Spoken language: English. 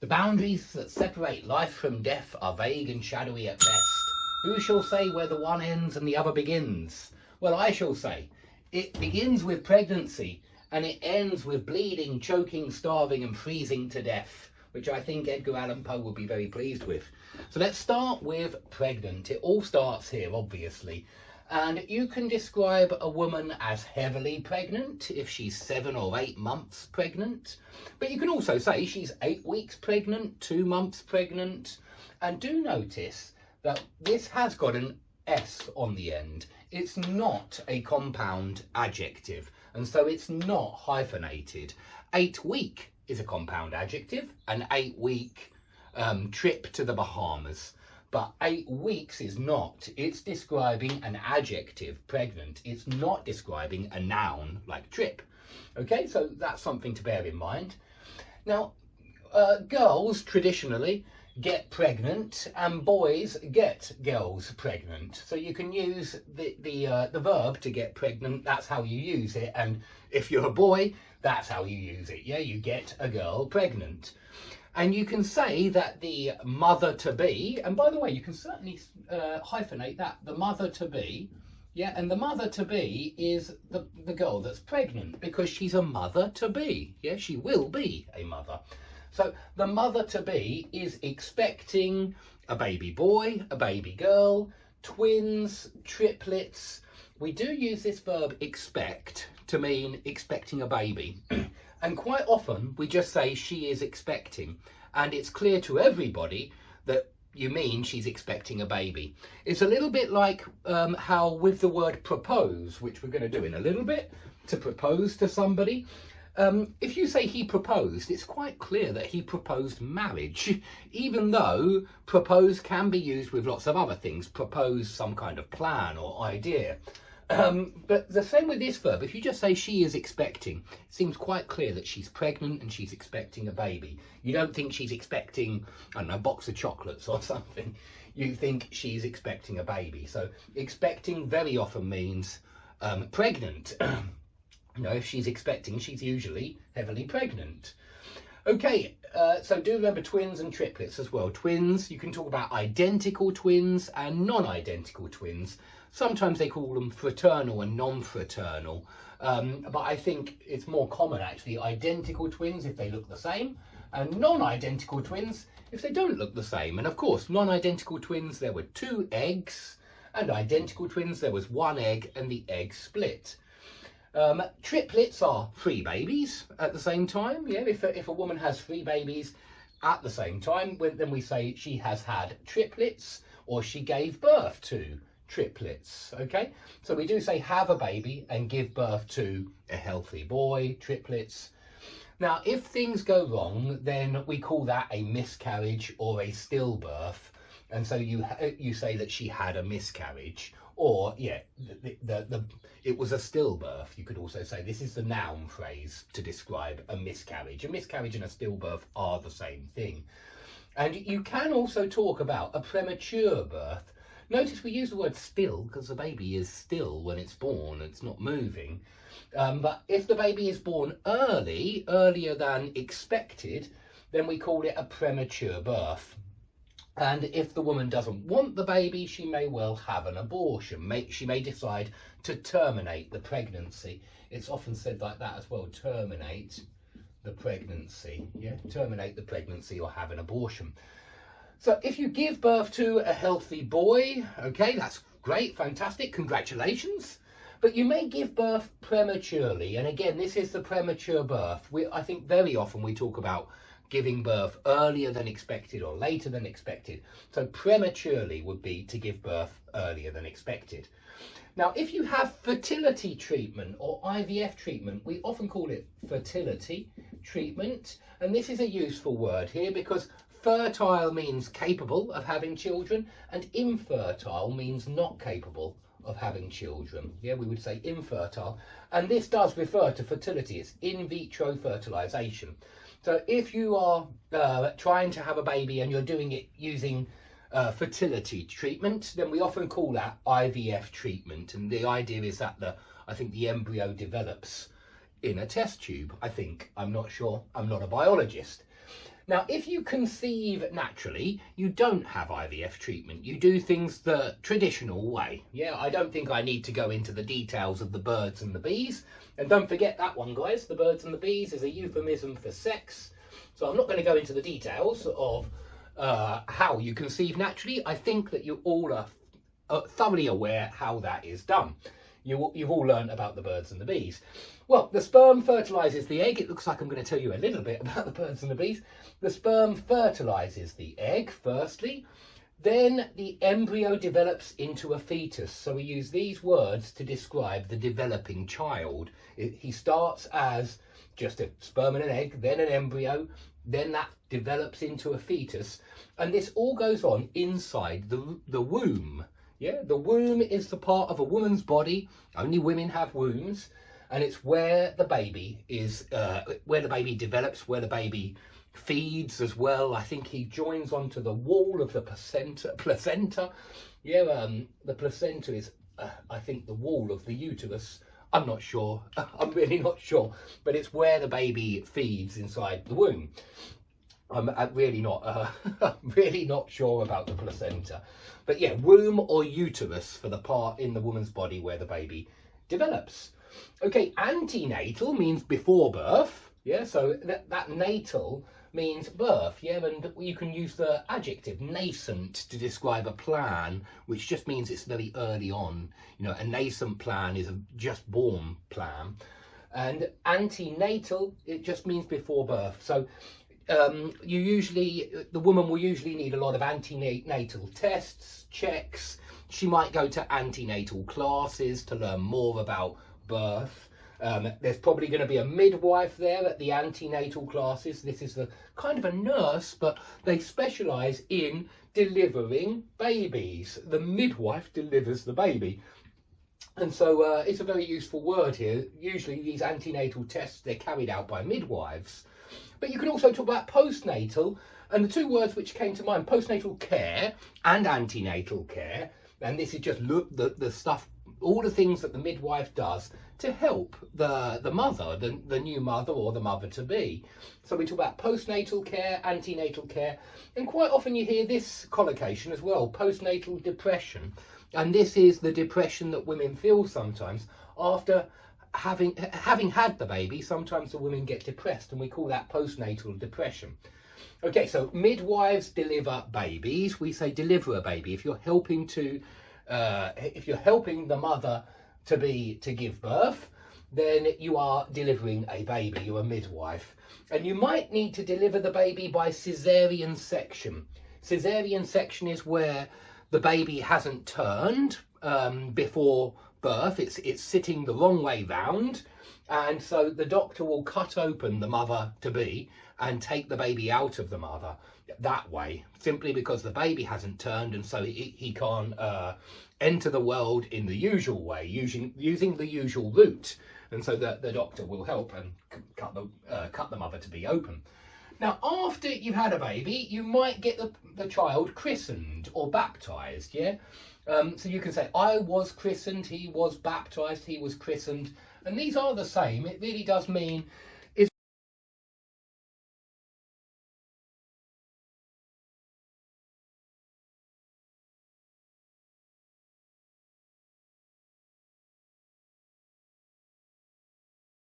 The boundaries that separate life from death are vague and shadowy at best. Who shall say where the one ends and the other begins? Well, I shall say. It begins with pregnancy and it ends with bleeding, choking, starving and freezing to death, which I think Edgar Allan Poe would be very pleased with. So let's start with pregnant. It all starts here, obviously. And you can describe a woman as heavily pregnant if she's 7 or 8 months pregnant. But you can also say she's 8 weeks pregnant, 2 months pregnant. And do notice that this has got an S on the end. It's not a compound adjective, and so it's not hyphenated. 8 week is a compound adjective, an 8 week trip to the Bahamas. But 8 weeks is not. It's describing an adjective, pregnant. It's not describing a noun like trip. Okay, so that's something to bear in mind. Now, girls traditionally get pregnant and boys get girls pregnant. So you can use the verb to get pregnant. That's how you use it. And if you're a boy, that's how you use it. Yeah, you get a girl pregnant. And you can say that the mother-to-be, and by the way, you can certainly hyphenate that, the mother-to-be, yeah, and the mother-to-be is the girl that's pregnant because she's a mother-to-be, yeah, she will be a mother. So the mother-to-be is expecting a baby boy, a baby girl, twins, triplets. We do use this verb expect to mean expecting a baby. And quite often we just say she is expecting, and it's clear to everybody that you mean she's expecting a baby. It's a little bit like how with the word propose, which we're going to do in a little bit, to propose to somebody. If you say he proposed, it's quite clear that he proposed marriage, even though propose can be used with lots of other things, propose some kind of plan or idea. But the same with this verb. If you just say she is expecting, it seems quite clear that she's pregnant and she's expecting a baby. You don't think she's expecting, I don't know, a box of chocolates or something. You think she's expecting a baby. So expecting very often means pregnant. You know, if she's expecting, she's usually heavily pregnant. Okay, so do remember twins and triplets as well. Twins, you can talk about identical twins and non-identical twins. Sometimes they call them fraternal and non-fraternal, but I think it's more common actually identical twins if they look the same, and non-identical twins if they don't look the same. And of course, non-identical twins, there were 2 eggs, and identical twins, there was 1 egg and the egg split. Triplets are 3 babies at the same time. Yeah, if a woman has 3 babies at the same time, then we say she has had triplets or she gave birth to triplets. Okay, so we do say have a baby and give birth to a healthy boy, triplets. Now, if things go wrong, then we call that a miscarriage or a stillbirth. And so you say that she had a miscarriage, or yeah, it was a stillbirth. You could also say this is the noun phrase to describe a miscarriage. A miscarriage and a stillbirth are the same thing. And you can also talk about a premature birth. Notice we use the word still because the baby is still when it's born, it's not moving. But if the baby is born earlier than expected, then we call it a premature birth. And if the woman doesn't want the baby, she may well have an abortion. She may decide to terminate the pregnancy. It's often said like that as well, terminate the pregnancy. Yeah, terminate the pregnancy or have an abortion. So if you give birth to a healthy boy, okay, that's great, fantastic, congratulations. But you may give birth prematurely. And again, this is the premature birth. I think very often we talk about giving birth earlier than expected or later than expected. So prematurely would be to give birth earlier than expected. Now, if you have fertility treatment or IVF treatment, we often call it fertility treatment. And this is a useful word here because fertile means capable of having children and infertile means not capable of having children. Yeah, we would say infertile. And this does refer to fertility. It's in vitro fertilization. So if you are trying to have a baby and you're doing it using fertility treatment, then we often call that IVF treatment. And the idea is that I think the embryo develops in a test tube, I think. I'm not sure. I'm not a biologist. Now, if you conceive naturally, you don't have IVF treatment. You do things the traditional way. Yeah, I don't think I need to go into the details of the birds and the bees. And don't forget that one, guys. The birds and the bees is a euphemism for sex. So I'm not going to go into the details of how you conceive naturally. I think that you all are thoroughly aware how that is done. You've all learned about the birds and the bees. Well, the sperm fertilizes the egg. It looks like I'm going to tell you a little bit about the birds and the bees. The sperm fertilizes the egg, firstly. Then the embryo develops into a fetus. So we use these words to describe the developing child. He starts as just a sperm and an egg, then an embryo, then that develops into a fetus. And this all goes on inside the womb. Yeah, the womb is the part of a woman's body. Only women have wombs, and it's where the baby is, where the baby develops, where the baby feeds as well. I think he joins onto the wall of the placenta. Yeah, the placenta is, I think, the wall of the uterus. I'm not sure. I'm really not sure, but it's where the baby feeds inside the womb. I'm really not sure about the placenta, but yeah, womb or uterus for the part in the woman's body where the baby develops. Okay, antenatal means before birth. Yeah, so that natal means birth. Yeah, and you can use the adjective nascent to describe a plan, which just means it's very early on. You know, a nascent plan is a just born plan, and antenatal, it just means before birth. So the woman will usually need a lot of antenatal tests, checks. She might go to antenatal classes to learn more about birth. There's probably going to be a midwife there at the antenatal classes. This is the kind of a nurse, but they specialise in delivering babies. The midwife delivers the baby. And so it's a very useful word here. Usually these antenatal tests, they're carried out by midwives. But you can also talk about postnatal, and the two words which came to mind, postnatal care and antenatal care. And this is just the stuff, all the things that the midwife does to help the mother, the new mother or the mother-to-be. So we talk about postnatal care, antenatal care, and quite often you hear this collocation as well, postnatal depression. And this is the depression that women feel sometimes after having had the baby. Sometimes the women get depressed, and we call that postnatal depression. Okay, so midwives deliver babies. We say deliver a baby. If you're helping the mother to give birth, then you are delivering a baby. You're a midwife, and you might need to deliver the baby by caesarean section. Caesarean section is where the baby hasn't turned before birth. It's sitting the wrong way round, and so the doctor will cut open the mother-to-be and take the baby out of the mother that way, simply because the baby hasn't turned, and so he can't enter the world in the usual way, using the usual route. And so the doctor will help and cut the mother-to-be open. Now, after you've had a baby, you might get the child christened or baptized, yeah? So you can say, I was christened, he was baptized, he was christened. And these are the same. It really does mean